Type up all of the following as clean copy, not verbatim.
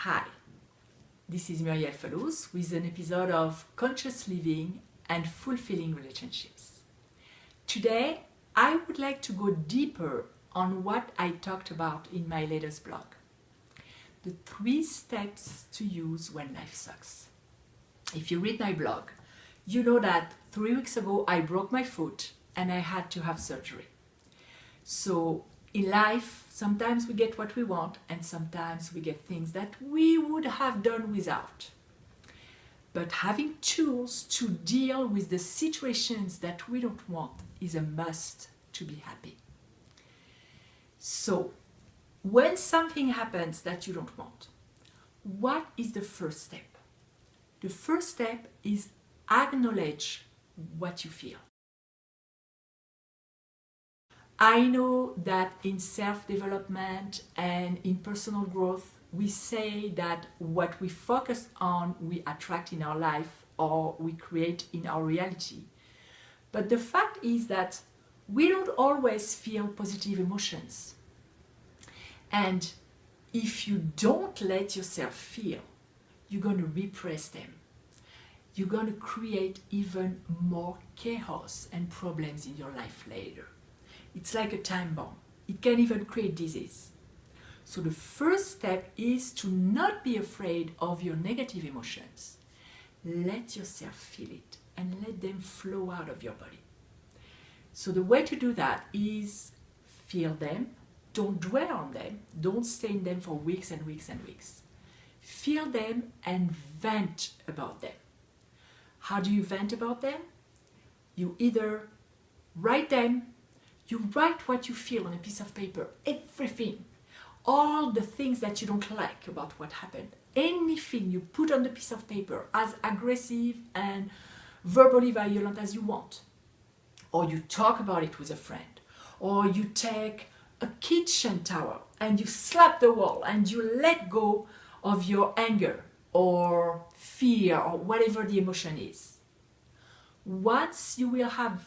Hi, this is Muriel Fallouz with an episode of Conscious Living and Fulfilling Relationships. Today, I would like to go deeper on what I talked about in my latest blog. The 3 steps to use when life sucks. If you read my blog, you know that 3 weeks ago I broke my foot and I had to have surgery. So in life, sometimes we get what we want and sometimes we get things that we would have done without. But having tools to deal with the situations that we don't want is a must to be happy. So, when something happens that you don't want, what is the first step? The first step is acknowledge what you feel. I know that in self-development and in personal growth, we say that what we focus on, we attract in our life or we create in our reality. But the fact is that we don't always feel positive emotions. And if you don't let yourself feel, you're going to repress them. You're going to create even more chaos and problems in your life later. It's like a time bomb. It can even create disease. So the first step is to not be afraid of your negative emotions. Let yourself feel it and let them flow out of your body. So the way to do that is feel them. Don't dwell on them. Don't stay in them for weeks and weeks and weeks. Feel them and vent about them. How do you vent about them? You either write them. You write what you feel on a piece of paper, everything, all the things that you don't like about what happened, anything you put on the piece of paper, as aggressive and verbally violent as you want. Or you talk about it with a friend, or you take a kitchen towel and you slap the wall and you let go of your anger or fear or whatever the emotion is. Once you will have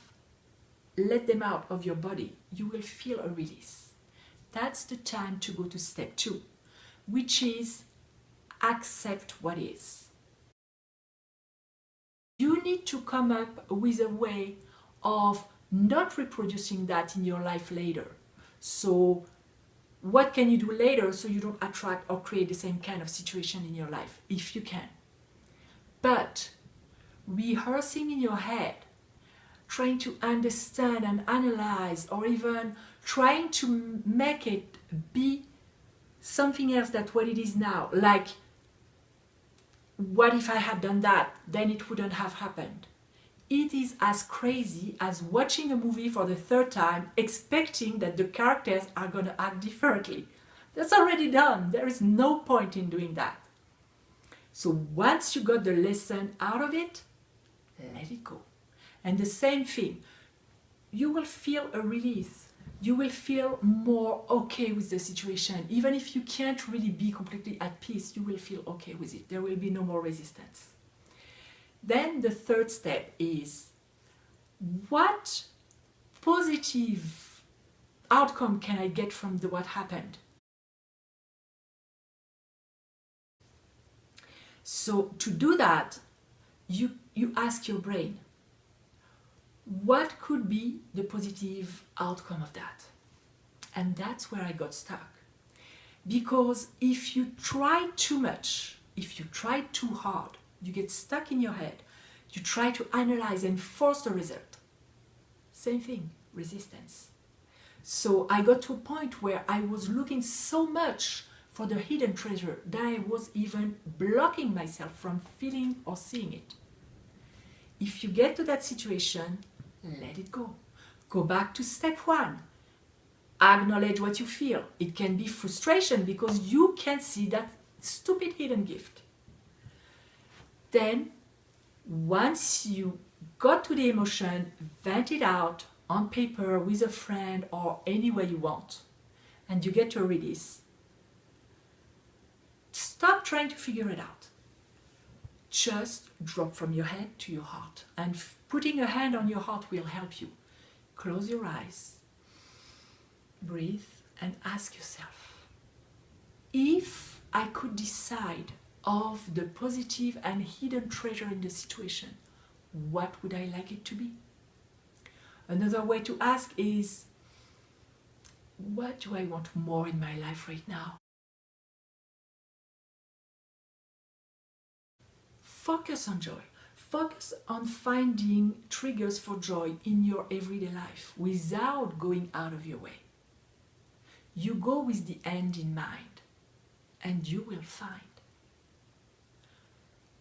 let them out of your body, you will feel a release. That's the time to go to step 2, which is accept what is. You need to come up with a way of not reproducing that in your life later. So what can you do later so you don't attract or create the same kind of situation in your life, if you can? But rehearsing in your head, trying to understand and analyze, or even trying to make it be something else than what it is now. Like, what if I had done that? Then it wouldn't have happened. It is as crazy as watching a movie for the 3rd time, expecting that the characters are going to act differently. That's already done. There is no point in doing that. So once you got the lesson out of it, let it go. And the same thing, you will feel a release. You will feel more okay with the situation. Even if you can't really be completely at peace, you will feel okay with it. There will be no more resistance. Then the 3rd step is, what positive outcome can I get from what happened? So to do that, you ask your brain, what could be the positive outcome of that? And that's where I got stuck. Because if you try too much, if you try too hard, you get stuck in your head. You try to analyze and force the result. Same thing, resistance. So I got to a point where I was looking so much for the hidden treasure that I was even blocking myself from feeling or seeing it. If you get to that situation, let it go. Go back to step 1. Acknowledge what you feel. It can be frustration because you can't see that stupid hidden gift. Then, once you got to the emotion, vent it out on paper with a friend or any way you want, and you get to a release. Stop trying to figure it out. Just drop from your head to your heart. And putting a hand on your heart will help you. Close your eyes, breathe, and ask yourself, If I could decide of the positive and hidden treasure in the situation, what would I like it to be? Another way to ask is, what do I want more in my life right now? Focus on joy. Focus on finding triggers for joy in your everyday life without going out of your way. You go with the end in mind, and you will find.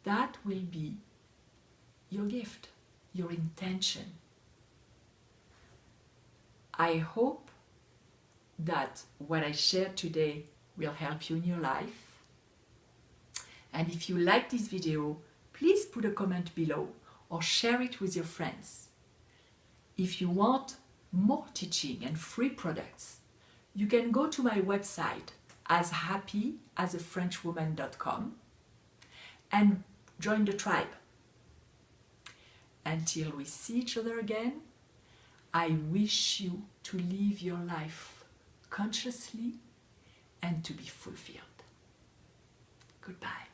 That will be your gift, your intention. I hope that what I shared today will help you in your life. And if you like this video, please put a comment below or share it with your friends. If you want more teaching and free products, you can go to my website ashappyasafrenchwoman.com and join the tribe. Until we see each other again, I wish you to live your life consciously and to be fulfilled. Goodbye.